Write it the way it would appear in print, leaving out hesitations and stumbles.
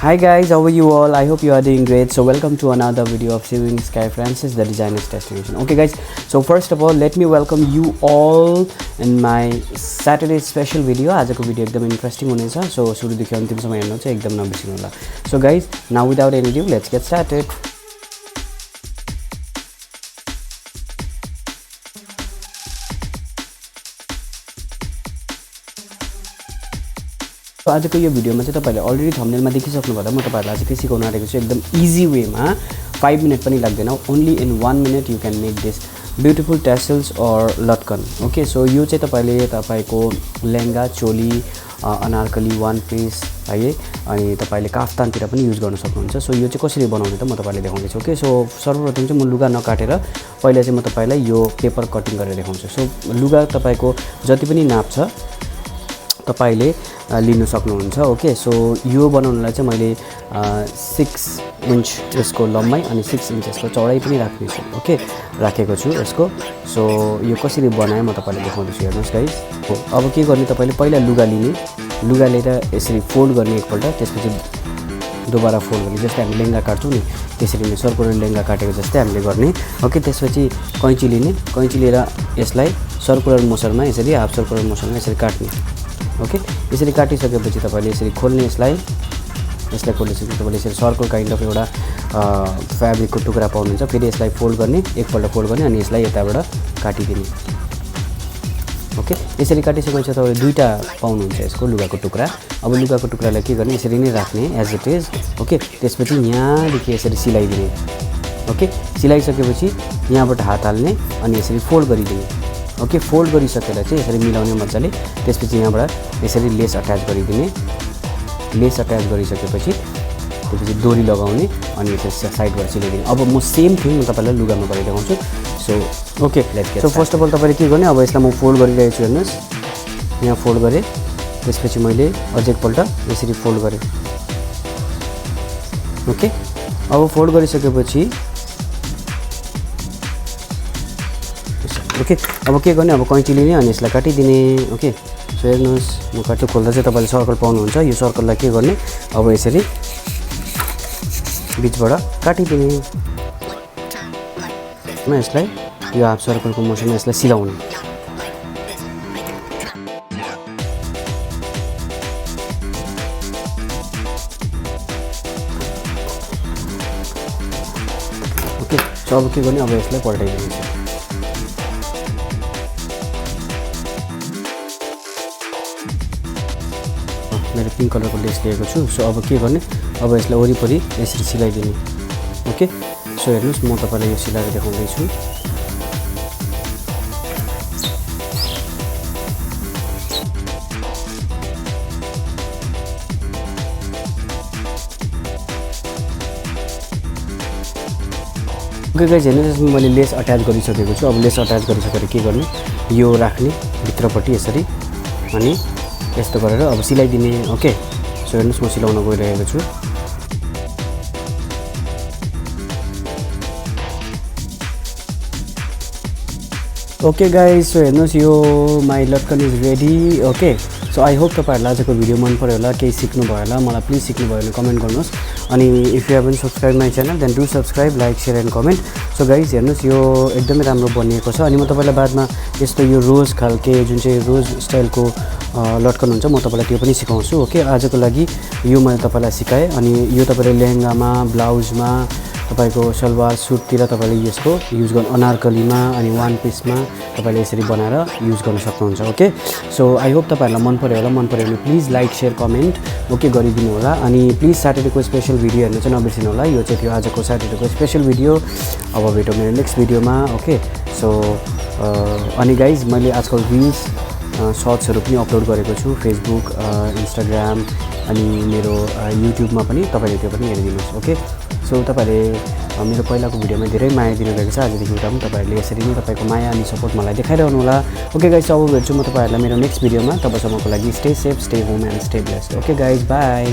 Hi guys, how are you all? I hope you are doing great. So welcome to another video of Shiving Sky Francis, the designer's destination. Okay guys, so first of all let me welcome you all in my Saturday special video. आजको video एकदम interesting हुनेछ, so सुरुदेखि अन्तिमसम्म हेर्नु चाहिँ एकदम नबिर्सिनु होला. So guys, now without any ado, let's get started. आजको यो भिडियोमा चाहिँ तपाईहरुले अलरेडी थम्बनेलमा देखिसक्नु भयो. म तपाईहरुलाई चाहिँ के सिकाउन आएको छु एकदम इजी वेमा 5 मिनेट पनि लाग्दैन. Only in 1 minute you can make this beautiful tassels और लटकन. ओके, सो यो चाहिँ तपाईले तपाईको लेहंगा, चोली, अनारकली, वान पिस है, अनि तपाईले काफ्तानतिर पनि युज गर्न सक्नुहुन्छ. सो यो चाहिँ कसरी बनाउने त म तपाईलाई देखाउँदैछु. ओके, सो सर्वप्रथम चाहिँ म लुगा नकाटेर पहिला चाहिँ म तपाईलाई यो पेपर कटिङ गरेर देखाउँछु. सो लुगा तपाईको जति पनि नाप छ तपाईले लिन सक्नुहुन्छ. ओके, सो यो बनाउनलाई चाहिँ मैले 6 इन्च यसको लम्बाइ अनि 6 इन्च यसको चौडाइ पनि राख्नेछु. ओके, राखेको छु यसको. सो यो कसरी बनाए म तपाईलाई देखाउँदैछु. हेर्नुस् गाइस. हो, अब के गर्ने तपाईले पहिला लुगा लिने, लुगा लिएर यसरी फोल्ड गर्ने एकपल्ट, त्यसपछि दोबारा फोल्ड गर्ने. जस्तै हामी लेहंगा काट्छौँ नि त्यसरी नै सर्कुलर लेहंगा काटेको जस्तै हामीले गर्ने. ओके, त्यसपछि कैँची लिने, कैँची लिएर यसलाई सर्कुलर मोसनमा यसरी हाफ सर्कुलर मोसनमा यसरी काट्ने. ओके, यसरी काटिसकेपछि तपाईले यसरी खोल्ने, यसलाई खोलिसकेपछि तपाईले यसरी सर्कल काइन्ड अफ एउटा फ्याब्रिकको टुक्रा पाउनुहुन्छ. फेरि यसलाई फोल्ड गर्ने, एकपल्ट फोल्ड गर्ने अनि यसलाई यताबाट काटिदिने. ओके, यसरी काटिसकेपछि तपाईले दुईटा पाउनुहुन्छ यसको लुगाको टुक्रा. अब लुगाको टुक्रालाई के गर्ने, यसरी नै राख्ने एज इट इज. ओके, त्यसपछि यहाँदेखि यसरी सिलाइदिने. ओके, सिलाइसकेपछि यहाँबाट हात हाल्ने अनि यसरी फोल्ड गरिदिने. ओके, फोल्ड गरिसकेर चाहिँ यसरी मिलाउने मजाले. त्यसपछि यहाँबाट यसरी लेस अट्याच गरिदिने. लेस अट्याच गरिसकेपछि त्यसपछि डोरी लगाउने अनि यसरी साइडबाट सिलाइदिने. अब म सेम थिङ म तपाईलाई लुगामा गरेर देखाउँछु. So okay, so first of all तपाईले के गर्ने, अब यसलाई म फोल्ड गरिरहेको छु. हेर्नुस्, यहाँ फोल्ड गरेँ, त्यसपछि मैले अझै एकपल्ट यसरी फोल्ड गरेँ. ओके, अब फोल्ड गरिसकेपछि ओके, अब के गर्ने, अब कैँची लिने अनि यसलाई काटिदिने. ओके, सो हेर्नुहोस्, म काट्छु. खोल्दा चाहिँ तपाईँले सर्कल पाउनुहुन्छ. यो सर्कललाई के गर्ने, अब यसरी बिचबाट काटिदिने. यसलाई यो हाफ सर्कलको मोसनमा यसलाई सिलाउने. ओके, सो अब के गर्ने, अब यसलाई पल्टाइदिन्छ. मैले पिङ्क कलरको लेस लिएको छु. सो अब के गर्ने, अब यसलाई वरिपरि यसरी सिलाइदिने. ओके, सो हेर्नुहोस्, म तपाईँलाई यो सिलाएर देखाउँदैछु. ओके गाइस, हेर्नुहोस्, मैले लेस अट्याच गरिसकेको छु. अब लेस अट्याच गरिसकेर के गर्ने, यो राख्ने भित्रपट्टि यसरी अनि यस्तो गरेर अब सिलाइदिने. ओके, सो हेर्नुहोस्, म सिलाउन गइरहेको छु. ओके गाइस, सो हेर्नुहोस्, यो माई लटकन is ready. Okay, so I hope तपाईहरुलाई आजको भिडियो मन पर्यो होला, केही सिक्नु भयो होला. मलाई प्लिज सिक्नु भयो भने कमेन्ट गर्नुहोस्. अनि if you haven't subscribe my channel then do subscribe, like, share and comment. So guys, हेर्नुहोस्, यो एकदमै राम्रो बनिएको छ. अनि म तपाईलाई बादमा यस्तो यो रोज खालके जुन चाहिँ रोज स्टाइलको लटकन हुन्छ, म तपाईलाई त्यो पनि सिकाउँछु. ओके, आजको लागि यो मैले तपाईलाई सिकाएँ. अनि यो तपाईले लेहंगामा, ब्लाउजमा, तपाईको सलवार सुटतिर तपाईले यसको युज गर्नु, अनारकलीमा अनि वान पिसमा तपाईले यसरी बनाएर युज गर्न सक्नुहुन्छ. ओके, सो आई होप तपाईहरुलाई मन पर्यो होला. मन पर्यो भने please like, share, comment okay गरिदिनु होला. अनि प्लिज स्याटरडेको स्पेशल भिडियो हेर्नु चाहिँ नबिर्सिनु होला. यो चाहिँ थियो आजको स्याटरडेको स्पेशल भिडियो. अब भेटौँ मेरो नेक्स्ट भिडियोमा. ओके, सो अनि गाइज, मैले आजकल रिल्स सर्ट्सहरू पनि अपलोड गरेको छु फेसबुक, इन्स्टाग्राम अनि मेरो युट्युबमा पनि. तपाईँले त्यो पनि हेरिदिनुहोस्. ओके, सो तपाईँहरूले मेरो पहिलाको भिडियोमा धेरै माया दिनुभएको छ. आजदेखि उता पनि तपाईँहरूले यसरी नै तपाईँको माया अनि सपोर्ट मलाई देखाइरहनु होला. ओके गाइज, अब भेट्छु म तपाईँहरूलाई मेरो नेक्स्ट भिडियोमा. तबसम्मको लागि stay safe, stay home and stay blessed. Okay guys, by.